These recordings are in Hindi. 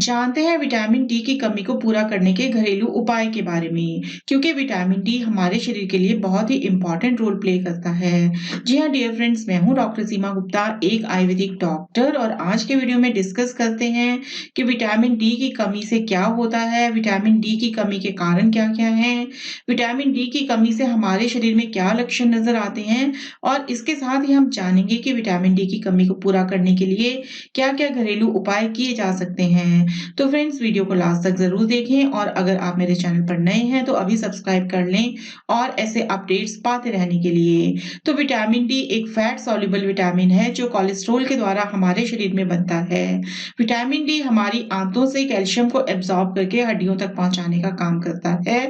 जानते हैं विटामिन डी की कमी को पूरा करने के घरेलू उपाय के बारे में, क्योंकि विटामिन डी हमारे शरीर के लिए बहुत ही इम्पोर्टेंट रोल प्ले करता है। जी हाँ डियर फ्रेंड्स, मैं हूँ डॉक्टर सीमा गुप्ता, एक आयुर्वेदिक डॉक्टर, और आज के वीडियो में डिस्कस करते हैं कि विटामिन डी की कमी से क्या होता है, विटामिन डी की कमी के कारण क्या-क्या हैं, विटामिन डी की कमी से हमारे शरीर में क्या लक्षण नजर आते हैं, और इसके साथ ही हम जानेंगे कि विटामिन डी की कमी को पूरा करने के लिए क्या-क्या घरेलू उपाय किए जा सकते हैं। तो फ्रेंड्स, वीडियो को लास्ट तक ज़रूर देखें, और अगर आप मेरे चैनल पर नए हैं तो अभी सब्सक्राइब कर लें और ऐसे अपडेट्स पाते रहने के लिए। तो विटामिन डी एक फैट सॉल्युबल विटामिन है जो कोलेस्ट्रॉल के द्वारा हमारे शरीर में बनता है। विटामिन डी हमारी आंतों से कैल्शियम को एब्जॉर्ब करके हड्डियों तक पहुंचाने का काम करता है।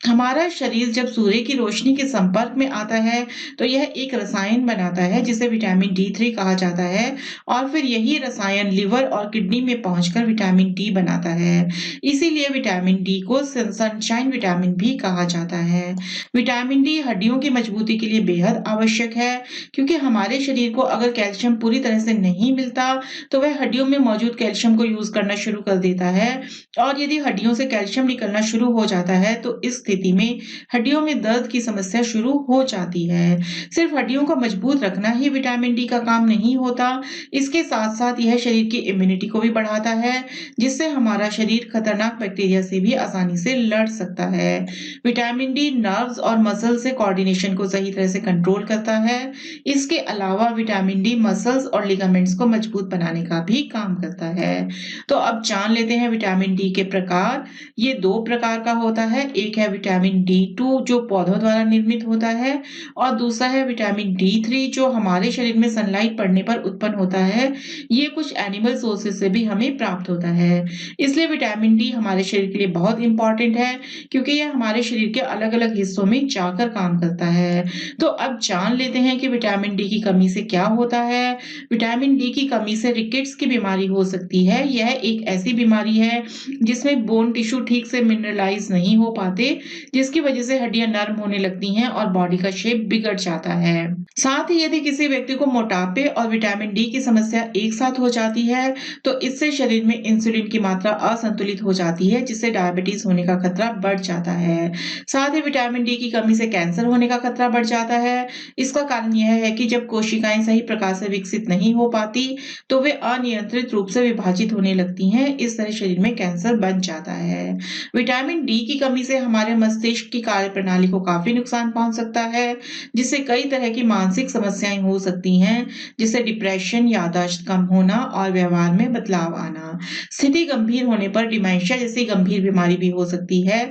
हमारा शरीर जब सूर्य की रोशनी के संपर्क में आता है तो यह एक रसायन बनाता है जिसे विटामिन डी 3 कहा जाता है, और फिर यही रसायन लिवर और किडनी में पहुंचकर विटामिन डी बनाता है। इसीलिए विटामिन डी को सनशाइन विटामिन भी कहा जाता है। विटामिन डी हड्डियों की मजबूती के लिए बेहद आवश्यक है, क्योंकि हमारे शरीर को अगर कैल्शियम पूरी तरह से नहीं मिलता तो वह हड्डियों में मौजूद कैल्शियम को यूज करना शुरू कर देता है, और यदि हड्डियों से कैल्शियम निकलना शुरू हो जाता है तो इस स्थिति में हड्डियों में दर्द की समस्या शुरू हो जाती है। सिर्फ हड्डियों को मजबूत रखना ही विटामिन डी का काम नहीं होता, इसके साथ साथ यह शरीर की इम्यूनिटी को भी बढ़ाता है, जिससे हमारा शरीर खतरनाक बैक्टीरिया से भी आसानी से लड़ सकता है। विटामिन डी नर्व्स और मसल से कोऑर्डिनेशन को सही तरह से कंट्रोल करता है। इसके अलावा विटामिन डी मसल्स और लिगामेंट्स को मजबूत बनाने का भी काम करता है। तो अब जान लेते हैं विटामिन डी के प्रकार। ये दो प्रकार का होता है, एक है विटामिन डी 2 जो पौधों द्वारा निर्मित होता है, और दूसरा है विटामिन डी 3 जो हमारे शरीर में सनलाइट पड़ने पर उत्पन्न होता है। ये कुछ एनिमल सोर्सेज से भी हमें प्राप्त होता है। इसलिए विटामिन डी हमारे शरीर के लिए बहुत इंपॉर्टेंट है, क्योंकि यह हमारे शरीर के अलग-अलग हिस्सों में जाकर काम करता है। तो अब जान लेते हैं कि विटामिन डी की कमी से क्या होता है। विटामिन डी की कमी से रिकेट्स की बीमारी हो सकती है। यह एक ऐसी बीमारी है जिसमें बोन टिश्यू ठीक से मिनरलाइज नहीं हो पाते, जिसकी वजह से हड्डियां नर्म होने लगती हैं और बॉडी का शेप बिगड़ जाता है। साथ ही यदि किसी व्यक्ति को मोटापे और विटामिन डी की समस्या एक साथ हो जाती है तो इससे शरीर में इंसुलिन की मात्रा असंतुलित हो जाती है, जिससे डायबिटीज होने का खतरा बढ़ जाता है। साथ ही विटामिन डी की कमी से कैंसर होने का खतरा बढ़ जाता है। इसका कारण यह है कि जब कोशिकाएं सही प्रकार से विकसित नहीं हो पाती तो वे अनियंत्रित रूप से विभाजित होने लगती हैं। इस तरह शरीर में कैंसर बन जाता है। विटामिन डी की कमी से हमारे मस्तिष्क की कार्य प्रणाली को काफी नुकसान पहुंच सकता है, जिससे कई तरह की मानसिक समस्याएं हो सकती हैं, जिससे डिप्रेशन, याददाश्त कम होना और व्यवहार में बदलाव आना। स्थिति गंभीर होने पर डिमेंशिया जैसी गंभीर बीमारी भी हो सकती है,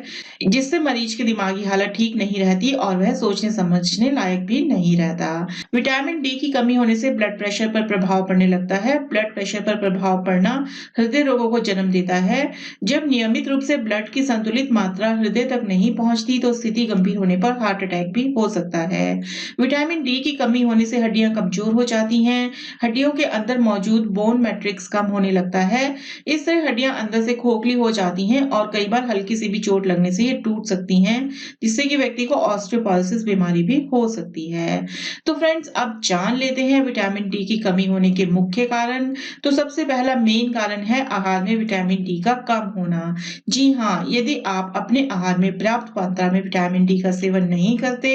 जिससे मरीज की दिमागी हालत ठीक नहीं रहती और वह सोचने समझने लायक भी नहीं रहता। विटामिन डी की कमी होने से ब्लड प्रेशर पर प्रभाव पड़ने लगता है। ब्लड प्रेशर पर प्रभाव पड़ना हृदय रोगों को जन्म देता है। जब नियमित रूप से ब्लड की संतुलित मात्रा हृदय तक नहीं पहुंचती तो स्थिति गंभीर होने पर हार्ट अटैक भी हो सकता है। विटामिन डी की कमी होने से हड्डियां कमजोर हो जाती हैं। हड्डियों के अंदर मौजूद बोन मैट्रिक्स कम होने लगता है। इस तरह हड्डियां अंदर से खोखली हो जाती हैं और कई बार हल्की सी भी चोट लगने से ये टूट सकती हैं, जिससे कि व्यक्ति को ऑस्टियोपोरोसिस बीमारी भी हो सकती है। तो फ्रेंड्स, अब जान लेते हैं विटामिन डी की कमी होने के मुख्य कारण। तो सबसे पहला मेन कारण है आहार में विटामिन डी का कम होना। जी हाँ, यदि आप अपने आहार में पर्याप्त मात्रा में विटामिन डी का सेवन नहीं करते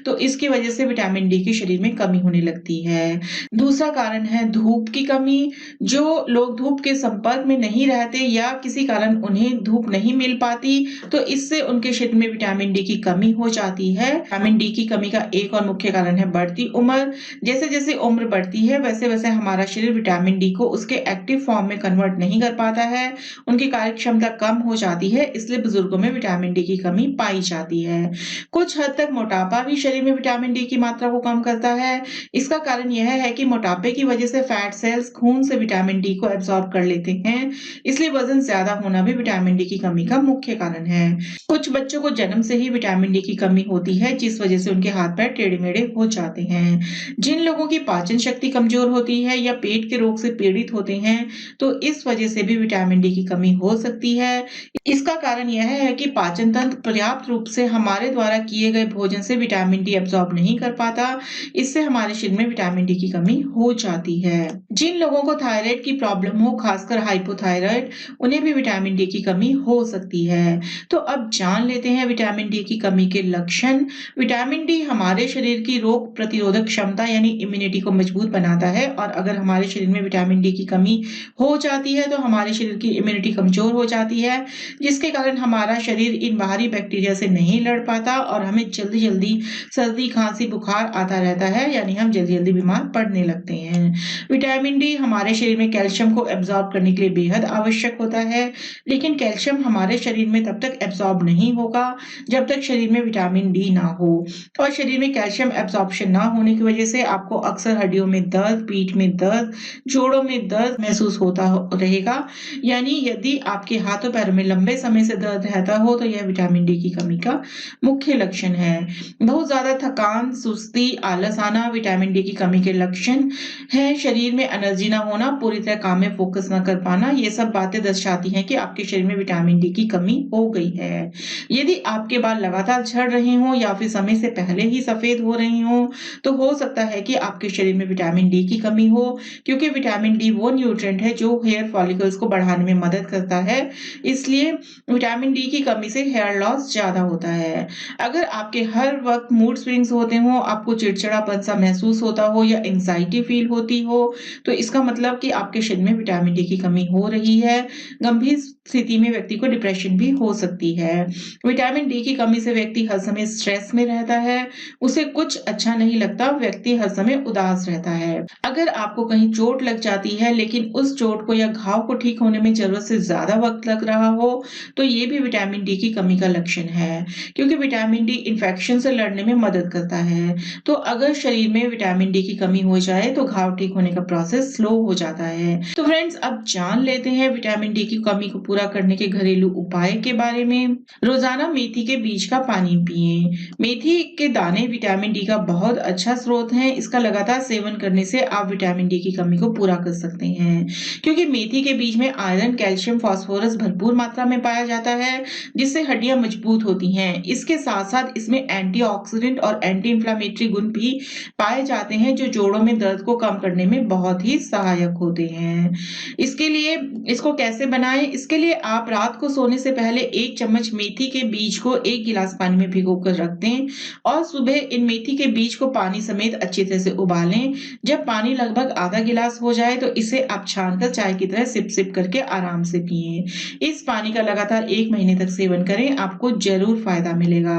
तो इसकी वजह से विटामिन डी की शरीर में कमी होने लगती है। दूसरा कारण है धूप की कमी। जो लोग धूप के संपर्क में नहीं रहते या किसी कारण उन्हें धूप नहीं मिल पाती तो इससे उनके शरीर में विटामिन डी की कमी हो जाती है। विटामिन डी की कमी का एक और मुख्य कारण है बढ़ती उम्र। जैसे जैसे उम्र बढ़ती है वैसे वैसे हमारा शरीर विटामिन डी को उसके एक्टिव फॉर्म में कन्वर्ट नहीं कर पाता है, उनकी कार्य क्षमता कम हो जाती है, इसलिए बुजुर्गों में विटामिन डी की कमी पाई जाती है। कुछ हद तक मोटापा भी शरीर में विटामिन डी की मात्रा को कम करता है। इसका कारण यह है कि मोटापे की वजह से फैट सेल्स खून से विटामिन डी को एब्सॉर्ब कर लेते हैं, इसलिए वजन ज्यादा होना भी विटामिन डी की कमी का मुख्य कारण है। कुछ बच्चों को जन्म से ही विटामिन डी की कमी होती है, जिस वजह से उनके हाथ पैर टेढ़े मेढ़े हो जाते हैं। जिन लोगों की पाचन शक्ति कमजोर होती है या पेट के रोग से पीड़ित होते हैं तो इस वजह से भी विटामिन डी की कमी हो सकती है। इसका कारण यह है कि पाचन तंत्र पर्याप्त रूप से हमारे द्वारा किए गए भोजन से विटामिन डी एब्सॉर्ब नहीं कर पाता, इससे हमारे शरीर में विटामिन डी की कमी हो जाती है। जिन लोगों को थायराइड की प्रॉब्लम हो, खासकर हाइपोथायराइड हाइपोथायराइड, उन्हें भी विटामिन डी की कमी हो सकती है। तो अब जान लेते हैं विटामिन डी की कमी के लक्षण। विटामिन डी हमारे शरीर की रोग प्रतिरोधक क्षमता यानी इम्यूनिटी को मजबूत बनाता है, और अगर हमारे शरीर में विटामिन डी की कमी हो जाती है तो हमारे शरीर की इम्यूनिटी कमजोर हो जाती है, जिसके कारण हमारा शरीर इन बाहरी बैक्टीरिया से नहीं लड़ पाता और हमें जल्दी-जल्दी सर्दी, खांसी, बुखार आता रहता है, यानी हम जल्दी-जल्दी बीमार पड़ने लगते हैं। विटामिन डी हमारे शरीर में कैल्शियम को एब्जॉर्ब करने के लिए बेहद आवश्यक होता है, लेकिन कैल्शियम हमारे शरीर में तब तक एब्जॉर्ब नहीं होगा जब तक शरीर में विटामिन डी ना हो, और शरीर में कैल्शियम एब्जॉर्प्शन ना होने की वजह से आपको अक्सर हड्डियों में दर्द, पीठ में दर्द, जोड़ों में दर्द महसूस होता रहेगा। यानी यदि आपके हाथों पैरों में लंबे समय से दर्द रहता हो तो यह विटामिन डी की कमी का मुख्य लक्षण है। बहुत ज्यादा थकान, सुस्ती, आलस आना विटामिन डी की कमी के लक्षण है। शरीर में एनर्जी ना होना, पूरी तरह काम में फोकस ना कर पाना, ये सब बातें दर्शाती हैं कि आपके शरीर में विटामिन डी की कमी हो गई है। यदि आपके बाल लगातार झड़ रहे हों या फिर समय से पहले ही सफेद हो रहे हों, तो हो सकता है कि आपके शरीर में विटामिन डी की कमी हो, क्योंकि विटामिन डी वो न्यूट्रिएंट है जो हेयर फॉलिकल्स को बढ़ाने में मदद करता है। इसलिए विटामिन डी की कमी से हेयर लॉस ज्यादा होता है। अगर आपके हर वक्त मूड स्विंग्स होते हों, आपको चिड़चिड़ापन सा महसूस होता हो या एंजाइटी फील होती हो, तो इसका मतलब कि आपके शरीर में विटामिन डी की कमी हो रही है। गंभीर स्थिति में व्यक्ति को डिप्रेशन भी हो सकती है। विटामिन डी की कमी से व्यक्ति हर समय स्ट्रेस में रहता है, उसे कुछ अच्छा नहीं लगता, व्यक्ति हर समय उदास रहता है। अगर आपको कहीं चोट लग जाती है लेकिन उस चोट को या घाव को ठीक होने में जरूरत से ज्यादा वक्त लग रहा हो, तो ये भी विटामिन डी की कमी का लक्षण है, क्योंकि विटामिन डी इन्फेक्शन से लड़ने में मदद करता है। तो अगर शरीर में विटामिन डी की कमी हो जाए तो घाव ठीक होने का प्रोसेस स्लो हो जाता है। तो फ्रेंड्स, अब जान लेते हैं विटामिन डी की कमी को पूरा करने के घरेलू उपाय के बारे में। रोजाना मेथी के बीज का पानी पिएं। मेथी के दाने विटामिन डी का बहुत अच्छा स्रोत हैं। इसका लगातार सेवन करने से आप विटामिन डी की कमी को पूरा कर सकते हैं, क्योंकि मेथी के बीज में आयरन, कैल्शियम, फास्फोरस भरपूर मात्रा में पाया जाता है, जिससे हड्डियां मजबूत होती हैं। इसके साथ साथ इसमें एंटीऑक्सीडेंट और एंटी इंफ्लेमेटरी गुण भी पाए जाते हैं, जो जोड़ों में दर्द को कम करने में बहुत ही सहायक होते हैं। इसके लिए इसको कैसे बनाएं? इसके लिए आप रात को सोने से पहले 1 चम्मच मेथी के बीज को 1 गिलास पानी में भिगोकर रख दें और सुबह इन मेथी के बीज को पानी समेत अच्छी तरह से उबालें। जब पानी लगभग आधा गिलास हो जाए तो इसे आप छानकर चाय की तरह सिप सिप करके आराम से पिएं। इस पानी का लगातार 1 महीने तक सेवन करें, आपको जरूर फायदा मिलेगा।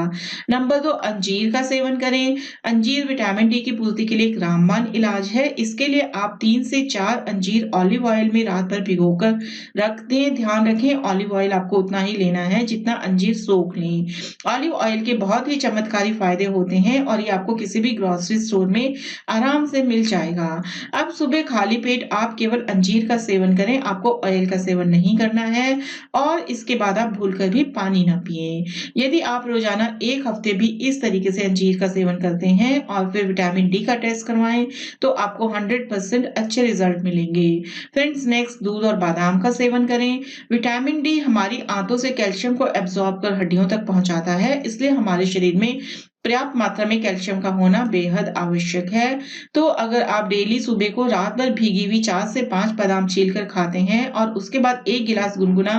नंबर 2, अंजीर का सेवन करें। अंजीर विटामिन डी की पूर्ति के लिए एक रामबाण इलाज है। इसके लिए आप 3 से 4 अंजीर ऑलिव ऑयल में रात भर भिगोकर रख दें। ध्यान रखें, ऑलिव ऑयल आपको उतना ही लेना है जितना अंजीर सोख लें। ऑलिव ऑयल के बहुत ही चमत्कारी फायदे होते हैं और ये आपको किसी भी ग्रोसरी स्टोर में आराम से मिल जाएगा। अब सुबह खाली पेट आप केवल अंजीर का सेवन करें, आपको ऑयल का सेवन नहीं करना है, और इसके बाद आप भूलकर भी पानी ना पिएं। यदि आप रोजाना 1 हफ्ते भी इस तरीके से अंजीर का सेवन करते हैं और फिर विटामिन डी का टेस्ट करवाएं, तो आपको 100% अच्छे रिजल्ट मिलेंगे। फ्रेंड्स, नेक्स्ट, दूध और बादाम का सेवन करें। विटामिन डी हमारी आंतों से कैल्शियम को एब्जॉर्ब कर हड्डियों तक पहुंचाता है, इसलिए हमारे शरीर में पर्याप्त मात्रा में कैल्शियम का होना बेहद आवश्यक है। तो अगर आप डेली सुबह को रात भर भीगी हुई 4 से 5 बादाम छीलकर खाते हैं और उसके बाद 1 गिलास गुनगुना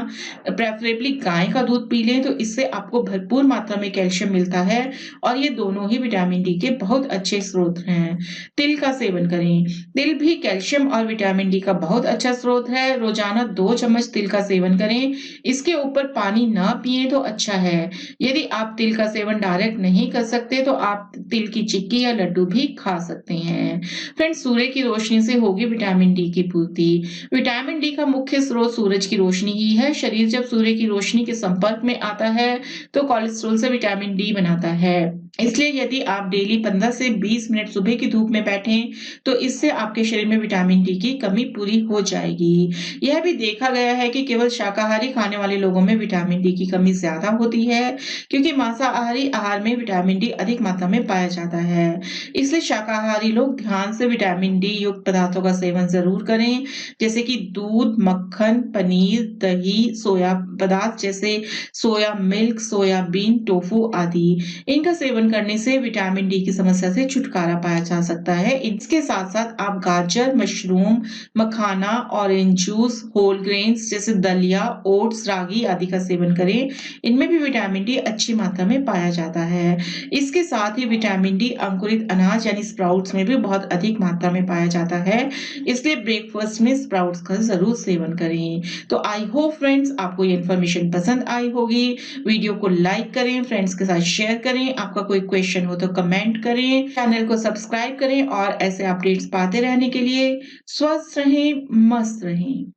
प्रेफरेबली गाय का दूध पी लें, तो इससे आपको भरपूर मात्रा में कैल्शियम मिलता है और ये दोनों ही विटामिन डी के बहुत अच्छे स्रोत हैं। तिल का सेवन करें। तिल भी कैल्शियम और विटामिन डी का बहुत अच्छा स्रोत है। रोजाना 2 चम्मच तिल का सेवन करें। इसके ऊपर पानी ना पिए तो अच्छा है। यदि आप तिल का सेवन डायरेक्ट नहीं कर सकते तो आप तिल की चिक्की या लड्डू भी खा सकते हैं। फ्रेंड्स, सूर्य की रोशनी से होगी विटामिन डी की पूर्ति। विटामिन डी का मुख्य स्रोत सूरज की रोशनी ही है। शरीर जब सूर्य की रोशनी के संपर्क में आता है तो कोलेस्ट्रॉल से विटामिन डी बनाता है। इसलिए यदि आप डेली 15 से 20 मिनट सुबह की धूप में बैठें तो इससे आपके शरीर में विटामिन डी की कमी पूरी हो जाएगी। यह भी देखा गया है कि केवल शाकाहारी खाने वाले लोगों में विटामिन डी की कमी ज्यादा होती है, क्योंकि मांसाहारी आहार में विटामिन डी अधिक मात्रा में पाया जाता है। इसलिए शाकाहारी लोग ध्यान से विटामिन डी युक्त पदार्थों का सेवन जरूर करें, जैसे कि दूध, मक्खन, पनीर, दही, सोया पदार्थ जैसे सोया मिल्क, सोयाबीन, टोफू आदि। इनका सेवन सेवन करने से विटामिन डी की समस्या से छुटकारा पाया जा सकता है। इसके साथ-साथ आप गाजर, मशरूम, मखाना, ऑरेंज जूस, होल ग्रेन्स जैसे दलिया, ओट्स, रागी आदि का सेवन करें। इनमें भी विटामिन डी अच्छी मात्रा में पाया जाता है। इसके साथ ही विटामिन डी अंकुरित अनाज यानी स्प्राउट्स में भी बहुत अधिक मात्रा में पाया जाता है। इसलिए ब्रेकफास्ट में स्प्राउट्स का ज़रूर सेवन करें। तो आई होप फ्रेंड्स आपको ये इन्फॉर्मेशन पसंद आई होगी। वीडियो को लाइक करें, फ्रेंड्स के साथ शेयर करें। आपका कोई क्वेश्चन हो तो कमेंट करें। चैनल को सब्सक्राइब करें और ऐसे अपडेट्स पाते रहने के लिए स्वस्थ रहें, मस्त रहें।